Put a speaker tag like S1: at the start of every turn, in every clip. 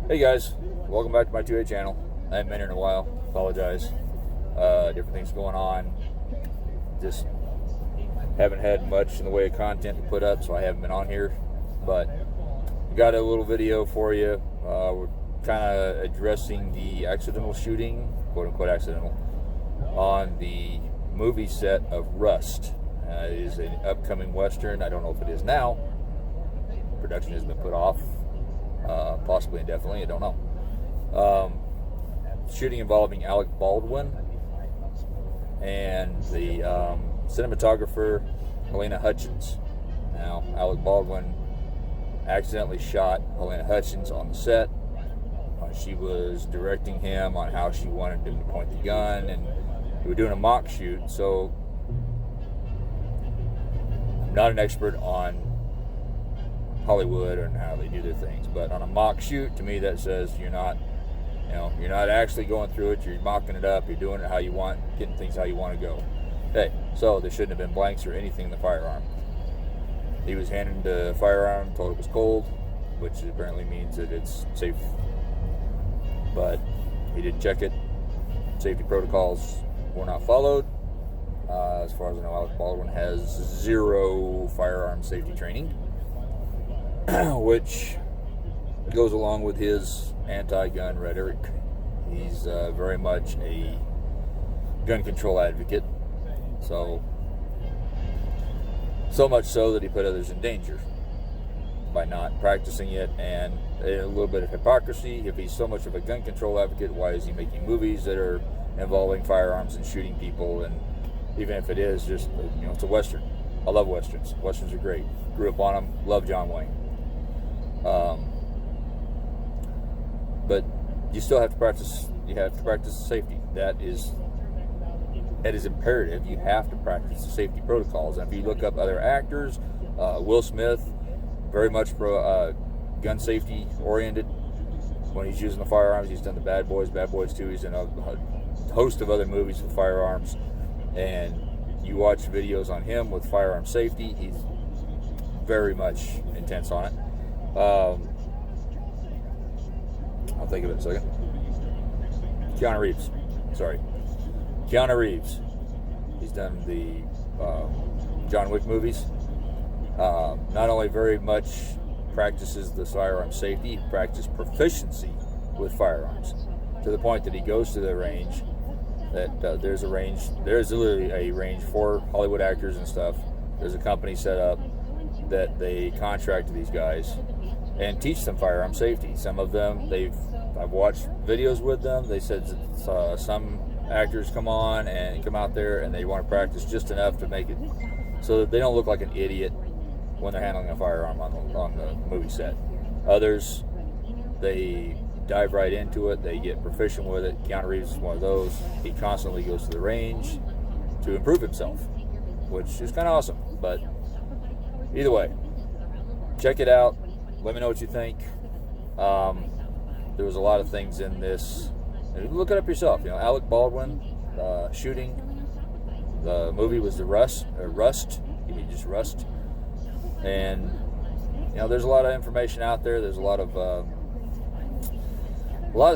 S1: Hey guys, welcome back to my 2A channel. I haven't been here in a while. Apologize. Different things going on. Just haven't had much in the way of content to put up, so I haven't been on here. But got a little video for you. We're kind of addressing the accidental shooting, quote unquote accidental, on the movie set of Rust. It is an upcoming Western. I don't know if it is now. Production has been put off. Possibly indefinitely, I don't know. Shooting involving Alec Baldwin and the cinematographer Helena Hutchins. Now, Alec Baldwin accidentally shot Helena Hutchins on the set. She was directing him on how she wanted him to point the gun, and we were doing a mock shoot. So, I'm not an expert on Hollywood and how they do their things, but on a mock shoot, to me that says you're not actually going through it, you're mocking it up, you're doing it how you want, getting things how you want to go. Okay, so there shouldn't have been blanks or anything in the firearm. He was handed the firearm, told it was cold, which apparently means that it's safe, but he didn't check it. Safety protocols were not followed. As far as I know, Alec Baldwin has zero firearm safety training, which goes along with his anti-gun rhetoric. He's very much a gun control advocate, so much so that he put others in danger by not practicing it, and a little bit of hypocrisy. If he's so much of a gun control advocate, why is he making movies that are involving firearms and shooting people? And even if it is just, it's a Western. I love Westerns. Westerns are great. Grew up on them. Love John Wayne. But you still have to practice. You have to practice safety. That is imperative. You have to practice the safety protocols. And if you look up other actors, Will Smith, very much gun safety oriented. When he's using the firearms, he's done the Bad Boys 2. He's in a host of other movies with firearms. And you watch videos on him with firearm safety, he's very much intense on it. I'll think of it in a second. Keanu Reeves. He's done the John Wick movies. Not only very much practices the firearm safety, he practices proficiency with firearms to the point that he goes to the range. That there's literally a range for Hollywood actors and stuff. There's a company set up that they contract to these guys and teach them firearm safety. Some of them, I've watched videos with them. They said some actors come out there and they want to practice just enough to make it so that they don't look like an idiot when they're handling a firearm on the movie set. Others, they dive right into it. They get proficient with it. Keanu Reeves is one of those. He constantly goes to the range to improve himself, which is kind of awesome. But either way, check it out. Let me know what you think. There was a lot of things in this. Look it up yourself. Alec Baldwin shooting. The movie was Rust. You mean just Rust? And there's a lot of information out there. There's a lot of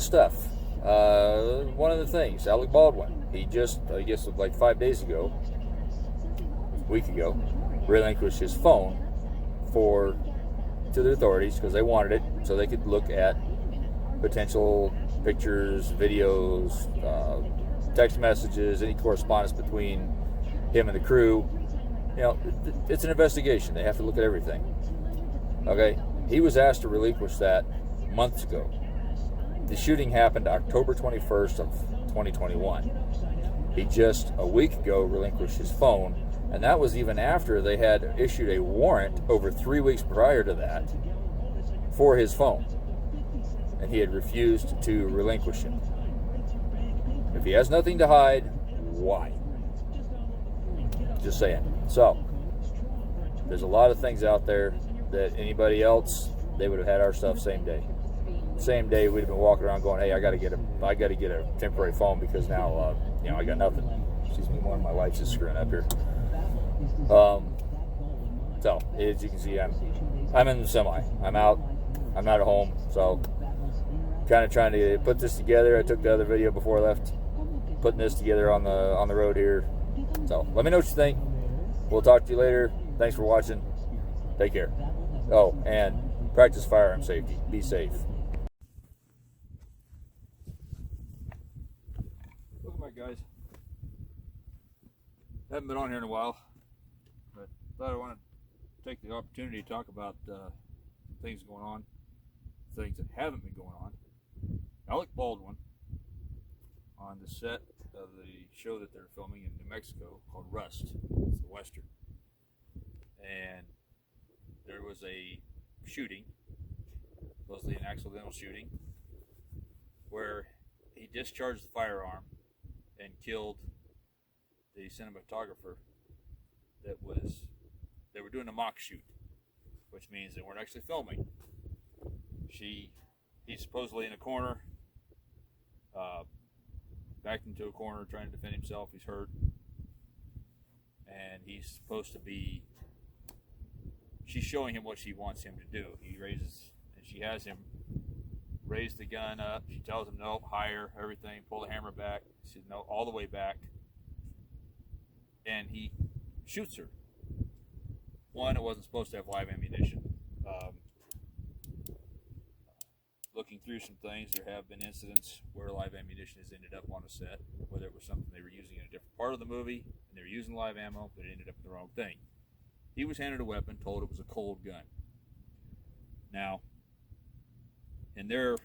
S1: stuff. One of the things, Alec Baldwin, he just, I guess like 5 days ago, a week ago, relinquished his phone to the authorities because they wanted it so they could look at potential pictures, videos, text messages, any correspondence between him and the crew. It's an investigation. They have to look at everything. Okay? He was asked to relinquish that months ago. The shooting happened October 21st of 2021. He just a week ago relinquished his phone, and that was even after they had issued a warrant over 3 weeks prior to that for his phone, and he had refused to relinquish it. If he has nothing to hide, why? Just saying. So, there's a lot of things out there that anybody else, they would have had our stuff same day. Same day, we'd have been walking around going, "Hey, I got to get a temporary phone because now, I got nothing." Excuse me, one of my lights is screwing up here. So as you can see, I'm in the semi. I'm out. I'm not at home. So kind of trying to put this together. I took the other video before I left, putting this together on the road here. So let me know what you think. We'll talk to you later. Thanks for watching. Take care. Oh, and practice firearm safety. Be safe. Welcome back, guys. Haven't been on here in a while, but thought I wanted to take the opportunity to talk about things going on, things that haven't been going on. Alec Baldwin, on the set of the show that they're filming in New Mexico called Rust, it's the Western, and there was a shooting, supposedly an accidental shooting, where he discharged the firearm and killed the cinematographer they were doing a mock shoot, which means they weren't actually filming. He's supposedly in a corner, backed into a corner trying to defend himself. He's hurt, and he's supposed to be, she's showing him what she wants him to do. She has him raise the gun up. She tells him no, higher, everything, pull the hammer back. She says no, all the way back, and he shoots her. One, it wasn't supposed to have live ammunition. Looking through some things, there have been incidents where live ammunition has ended up on a set, whether it was something they were using in a different part of the movie, and they were using live ammo, but it ended up in the wrong thing. He was handed a weapon, told it was a cold gun. Now, in their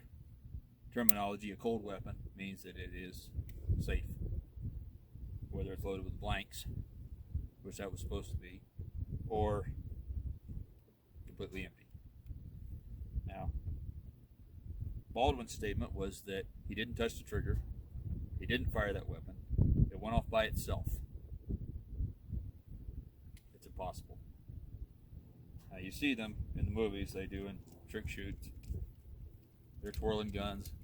S1: terminology, a cold weapon means that it is safe. Whether it's loaded with blanks, which that was supposed to be, or completely empty. Now, Baldwin's statement was that he didn't touch the trigger, he didn't fire that weapon, it went off by itself. It's impossible. Now you see them in the movies, they doing trick shoots, they're twirling guns,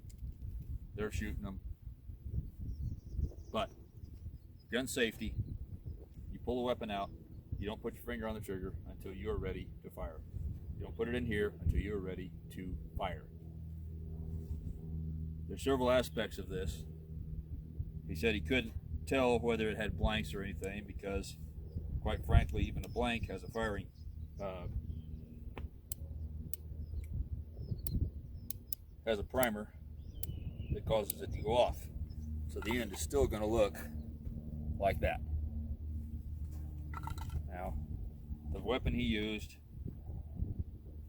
S1: they're shooting them, but gun safety, you pull the weapon out, you don't put your finger on the trigger until you are ready to fire. You don't put it in here until you are ready to fire. There's several aspects of this. He said he couldn't tell whether it had blanks or anything because, quite frankly, even a blank has a firing has a primer that causes it to go off. So the end is still going to look like that. Now, the weapon he used,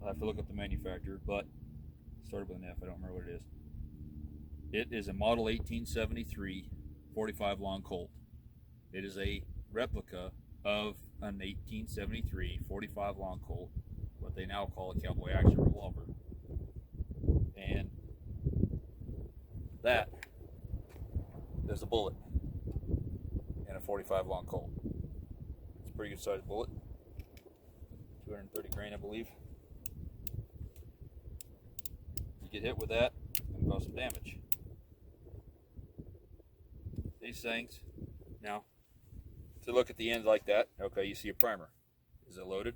S1: I'll have to look up the manufacturer, but it started with an F, I don't remember what it is. It is a model 1873 45 long Colt. It is a replica of an 1873 45 long Colt, what they now call a cowboy action revolver. And that is a bullet in a 45 long Colt. It's a pretty good sized bullet. 230 grain, I believe. You get hit with that, it's going to cause some damage. These things, now, to look at the end like that, okay, you see a primer. Is it loaded?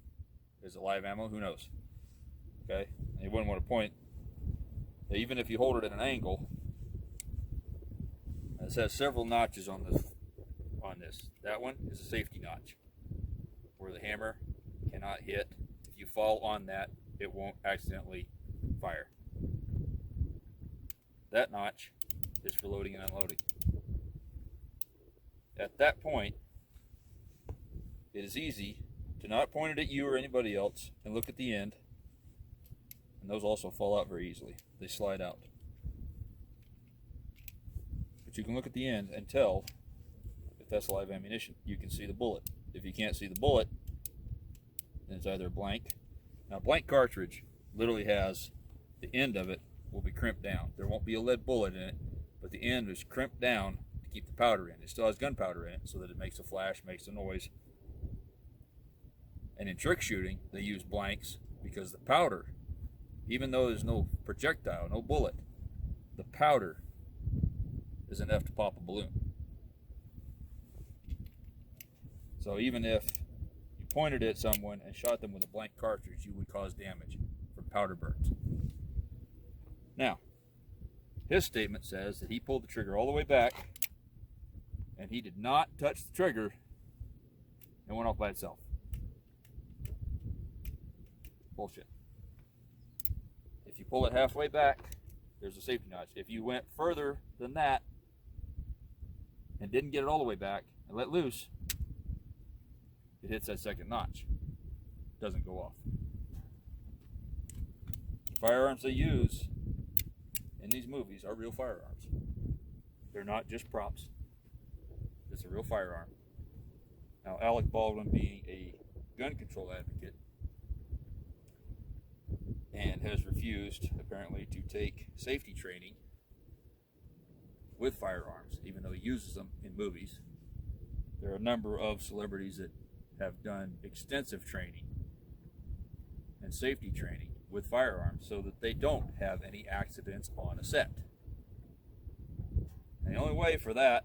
S1: Is it live ammo? Who knows? Okay, and you wouldn't want to point, even if you hold it at an angle. This has several notches on this. That one is a safety notch, where the hammer cannot hit. If you fall on that, it won't accidentally fire. That notch is for loading and unloading. At that point, it is easy to not point it at you or anybody else and look at the end, and those also fall out very easily. They slide out. But you can look at the end and tell if that's live ammunition. You can see the bullet. If you can't see the bullet, then it's either a blank. Now, blank cartridge literally has, the end of it will be crimped down. There won't be a lead bullet in it, but the end is crimped down to keep the powder in. It still has gunpowder in it so that it makes a flash, makes a noise. And in trick shooting, they use blanks because the powder, even though there's no projectile, no bullet, the powder is enough to pop a balloon. So even if you pointed at someone and shot them with a blank cartridge, you would cause damage from powder burns. Now, His statement says that he pulled the trigger all the way back and he did not touch the trigger and went off by itself. Bullshit. If you pull it halfway back, there's a safety notch. If you went further than that and didn't get it all the way back and let loose, it hits that second notch. It doesn't go off. The firearms they use in these movies are real firearms. They're not just props. It's a real firearm. Now, Alec Baldwin, being a gun control advocate, and has refused, apparently, to take safety training with firearms, even though he uses them in movies. There are a number of celebrities that have done extensive training and safety training with firearms so that they don't have any accidents on a set. And the only way for that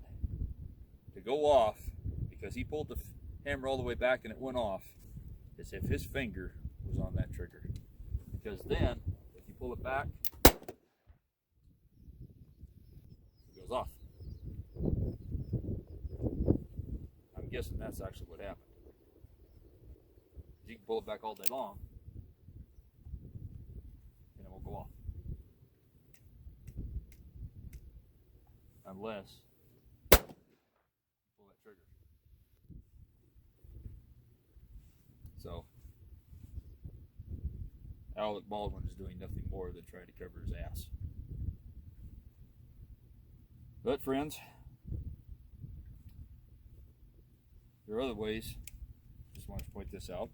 S1: to go off, because he pulled the hammer all the way back and it went off, is if his finger was on that trigger. Because then, if you pull it back, it goes off. I'm guessing that's actually what happened. You can pull it back all day long, and it won't go off. Unless you pull that trigger. So, Alec Baldwin is doing nothing more than trying to cover his ass. But friends, there are other ways. Just want to point this out.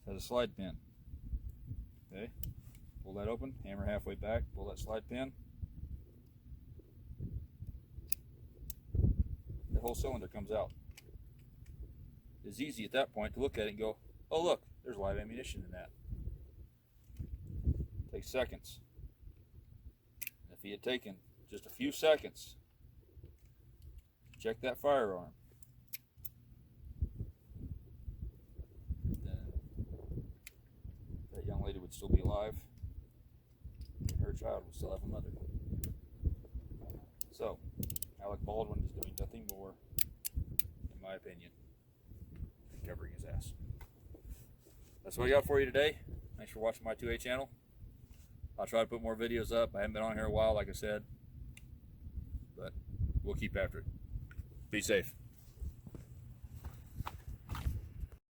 S1: It has a slide pin. Okay, pull that open, hammer halfway back, pull that slide pin. The whole cylinder comes out. It's easy at that point to look at it and go, oh look, there's live ammunition in that. Takes seconds. And if he had taken just a few seconds to check that firearm, then that young lady would still be alive and her child would still have a mother. So, Alec Baldwin is doing nothing more, in my opinion, than covering his ass. That's what I got for you today. Thanks for watching my 2A channel. I'll try to put more videos up. I haven't been on here a while, like I said, but we'll keep after it. Be safe.